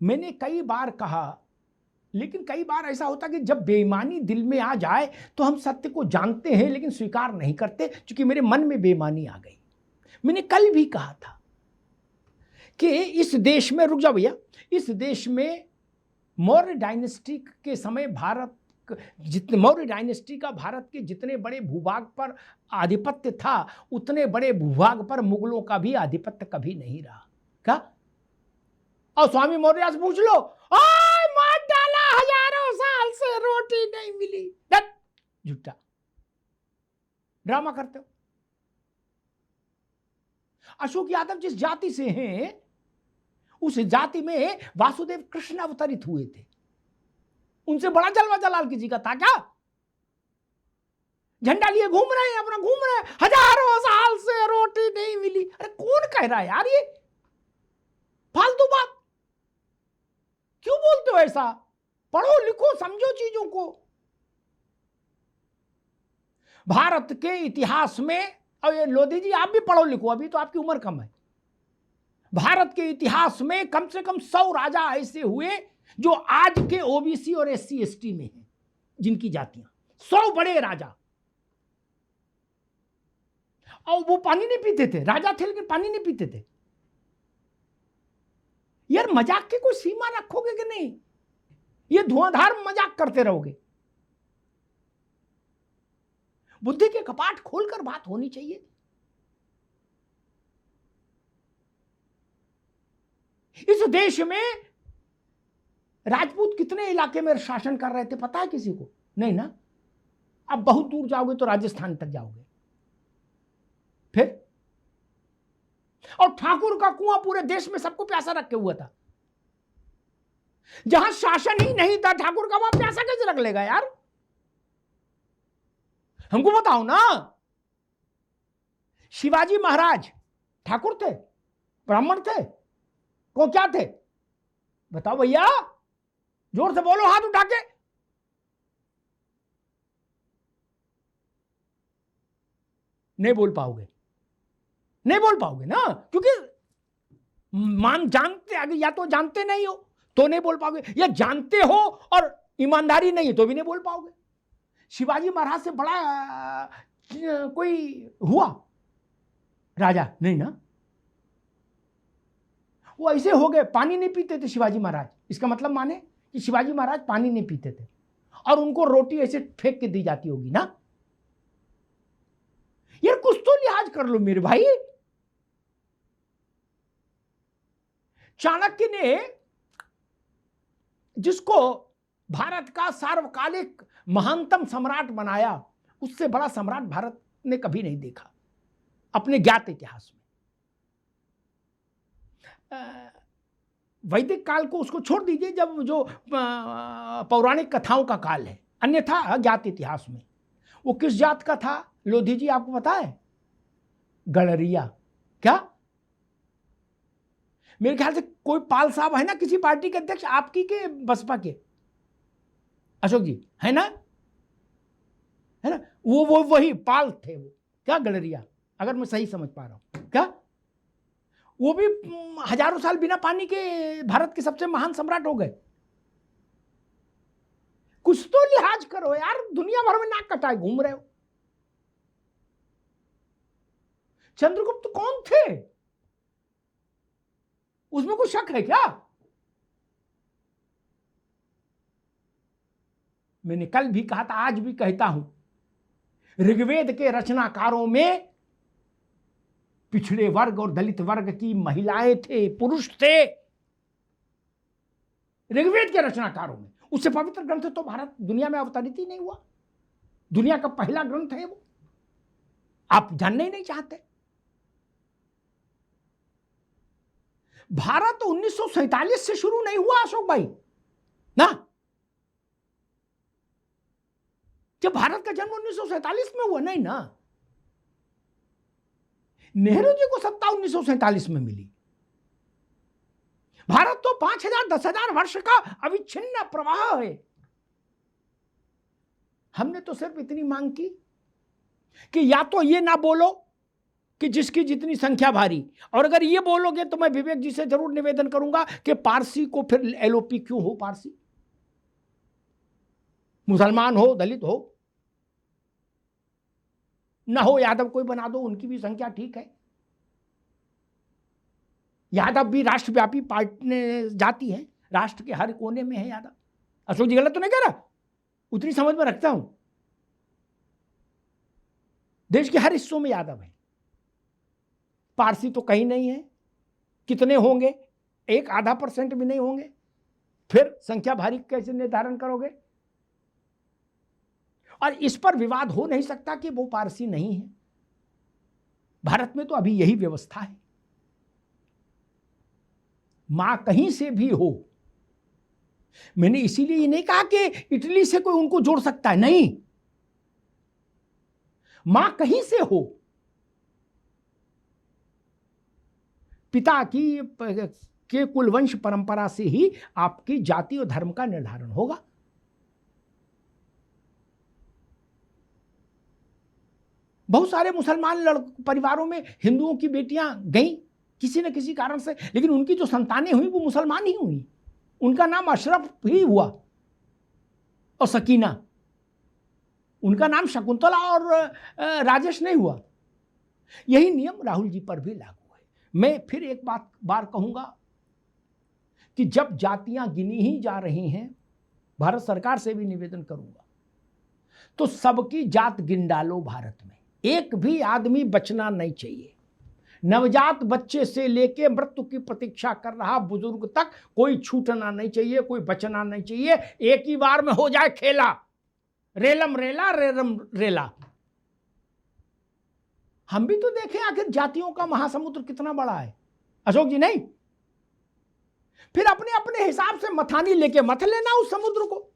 मैंने कई बार कहा, लेकिन कई बार ऐसा होता कि जब बेईमानी दिल में आ जाए तो हम सत्य को जानते हैं लेकिन स्वीकार नहीं करते, क्योंकि मेरे मन में बेईमानी आ गई। मैंने कल भी कहा था कि इस देश में, रुक जाओ भैया, इस देश में मौर्य डायनेस्टी के समय मौर्य डायनेस्टी का भारत के जितने बड़े भूभाग पर आधिपत्य था, उतने बड़े भूभाग पर मुगलों का भी आधिपत्य कभी नहीं रहा। क्या? और स्वामी मौर्य से पूछ लो, मार डाला, हजारों साल से रोटी नहीं मिली। झूठा ड्रामा करते हो। अशोक यादव जिस जाति से हैं, उस जाति में वासुदेव कृष्ण अवतरित हुए थे। उनसे बड़ा जलवा जलाल किसी का था क्या? झंडा लिए घूम रहे हैं, अपना घूम रहे हैं, हजारों साल से रोटी नहीं मिली। अरे कौन कह रहा है यार ये फालतू बात? क्यों बोलते हो ऐसा? पढ़ो लिखो, समझो चीजों को। भारत के इतिहास में, और ये लोधी जी आप भी पढ़ो लिखो, अभी तो आपकी उम्र कम है। भारत के इतिहास में कम से कम 100 राजा ऐसे हुए जो आज के ओबीसी और एससी एसटी में हैं, जिनकी जातियां 100 बड़े राजा। और वो पानी नहीं पीते थे, राजा थे लेकिन पानी नहीं पीते थे। यार मजाक की कोई सीमा रखोगे कि नहीं? ये धुआंधार मजाक करते रहोगे? बुद्धि के कपाट खोलकर बात होनी चाहिए। इस देश में राजपूत कितने इलाके में शासन कर रहे थे पता है किसी को? नहीं ना। अब बहुत दूर जाओगे तो राजस्थान तक जाओगे। फिर और ठाकुर का कुआं पूरे देश में सबको प्यासा रखे हुआ था। जहां शासन ही नहीं था ठाकुर का, वहां प्यासा कैसे रख लेगा यार? हमको बताओ ना। शिवाजी महाराज ठाकुर थे, ब्राह्मण थे, को क्या थे? बताओ भैया, जोर से बोलो, हाथ उठा के। नहीं बोल पाओगे, नहीं बोल पाओगे ना, क्योंकि जानते, अगर या तो जानते नहीं हो तो नहीं बोल पाओगे, या जानते हो और ईमानदारी नहीं है तो भी नहीं बोल पाओगे। शिवाजी महाराज से बड़ा कोई हुआ राजा? नहीं ना। वो ऐसे हो गए, पानी नहीं पीते थे शिवाजी महाराज। इसका मतलब माने कि शिवाजी महाराज पानी नहीं पीते थे और उनको रोटी ऐसे फेंक के दी जाती होगी ना। यार कुछ तो लिहाज कर लो मेरे भाई। चाणक्य ने, जिसको भारत का सार्वकालिक महानतम सम्राट बनाया, उससे बड़ा सम्राट भारत ने कभी नहीं देखा अपने ज्ञात इतिहास में। वैदिक काल को उसको छोड़ दीजिए, जब जो पौराणिक कथाओं का काल है, अन्यथा ज्ञात इतिहास में वो किस जात का था लोधी जी आपको पता है? गड़रिया। क्या? मेरे ख्याल से कोई पाल साहब है ना किसी पार्टी के अध्यक्ष, आपकी के बसपा के? अशोक जी है ना, है ना? वो वही पाल थे वो। क्या गड़रिया, अगर मैं सही समझ पा रहा हूं। क्या? वो भी हजारों साल बिना पानी के भारत के सबसे महान सम्राट हो गए। कुछ तो लिहाज करो यार, दुनिया भर में नाक कटाए घूम रहे हो। चंद्रगुप्त कौन थे? उसमें कोई शक है क्या? मैंने कल भी कहा था, आज भी कहता हूं, ऋग्वेद के रचनाकारों में पिछड़े वर्ग और दलित वर्ग की महिलाएं थे, पुरुष थे ऋग्वेद के रचनाकारों में। उससे पवित्र ग्रंथ तो भारत दुनिया में अवतरित ही नहीं हुआ। दुनिया का पहला ग्रंथ है वो, आप जानने ही नहीं चाहते। भारत 1947 से शुरू नहीं हुआ अशोक भाई ना। जब भारत का जन्म 1947 में हुआ? नहीं ना। नेहरू जी को सत्ता 1947 में मिली। भारत तो 5000 10,000 वर्ष का अविच्छिन्न प्रवाह है। हमने तो सिर्फ इतनी मांग की कि या तो ये ना बोलो कि जिसकी जितनी संख्या भारी। और अगर ये बोलोगे तो मैं विवेक जी से जरूर निवेदन करूंगा कि पारसी को फिर एलओपी क्यों हो? पारसी मुसलमान हो, दलित हो, ना हो यादव कोई बना दो, उनकी भी संख्या ठीक है। यादव भी राष्ट्रव्यापी पार्टी जाति है, राष्ट्र के हर कोने में है यादव। अशोक जी गलत तो नहीं कह रहा, उतनी समझ में रखता हूं। देश के हर हिस्सों में यादव है। पारसी तो कहीं नहीं है, कितने होंगे? 1-0.5% भी नहीं होंगे। फिर संख्या भारी कैसे निर्धारण करोगे? और इस पर विवाद हो नहीं सकता कि वो पारसी नहीं है। भारत में तो अभी यही व्यवस्था है। मां कहीं से भी हो, मैंने इसीलिए ये नहीं कहा कि इटली से कोई उनको जोड़ सकता है, नहीं, मां कहीं से हो, पिता की के कुलवंश परंपरा से ही आपकी जाति और धर्म का निर्धारण होगा। बहुत सारे मुसलमान परिवारों में हिंदुओं की बेटियां गईं किसी न किसी कारण से, लेकिन उनकी जो संतानें हुई वो मुसलमान ही हुई। उनका नाम अशरफ ही हुआ और सकीना, उनका नाम शकुंतला और राजेश नहीं हुआ। यही नियम राहुल जी पर भी लागू है। मैं फिर एक बार कहूंगा कि जब जातियां गिनी ही जा रही हैं, भारत सरकार से भी निवेदन करूंगा, तो सबकी जात गिन डालो। भारत में एक भी आदमी बचना नहीं चाहिए। नवजात बच्चे से लेके मृत्यु की प्रतीक्षा कर रहा बुजुर्ग तक कोई छूटना नहीं चाहिए, कोई बचना नहीं चाहिए। एक ही बार में हो जाए खेला, रेलम रेला रेलम रेला। हम भी तो देखें आखिर जातियों का महासमुद्र कितना बड़ा है, अशोक जी नहीं? फिर अपने अपने हिसाब से मथानी लेके मत लेना उस समुद्र को,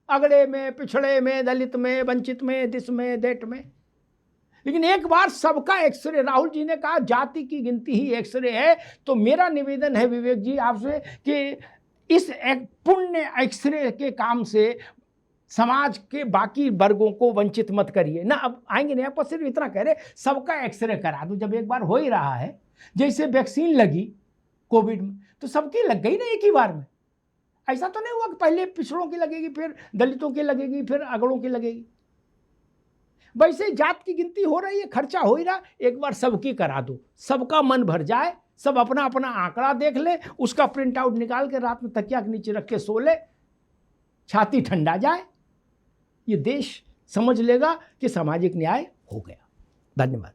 अगड़े में, पिछड़े में, दलित में, वंचित में, दिस में, देट में। लेकिन एक बार सबका एक्सरे, राहुल जी ने कहा जाति की गिनती ही एक्सरे है, तो मेरा निवेदन है विवेक जी आपसे कि इस एक पुण्य एक्सरे के काम से समाज के बाकी वर्गों को वंचित मत करिए ना। अब आएंगे नहीं, आप सिर्फ इतना कह रहे सबका एक्सरे करा दो। जब एक बार हो ही रहा है, जैसे वैक्सीन लगी कोविड में, तो सबकी लग गई ना एक ही बार में। ऐसा तो नहीं हुआ कि पहले पिछड़ों की लगेगी, फिर दलितों की लगेगी, फिर अगड़ों की लगेगी। वैसे जात की गिनती हो रही है, खर्चा हो ही रहा, एक बार सबकी करा दो, सबका मन भर जाए, सब अपना अपना आंकड़ा देख ले, उसका प्रिंट आउट निकाल के रात में तकिया के नीचे रख के सो ले, छाती ठंडा जाए। ये देश समझ लेगा कि सामाजिक न्याय हो गया। धन्यवाद।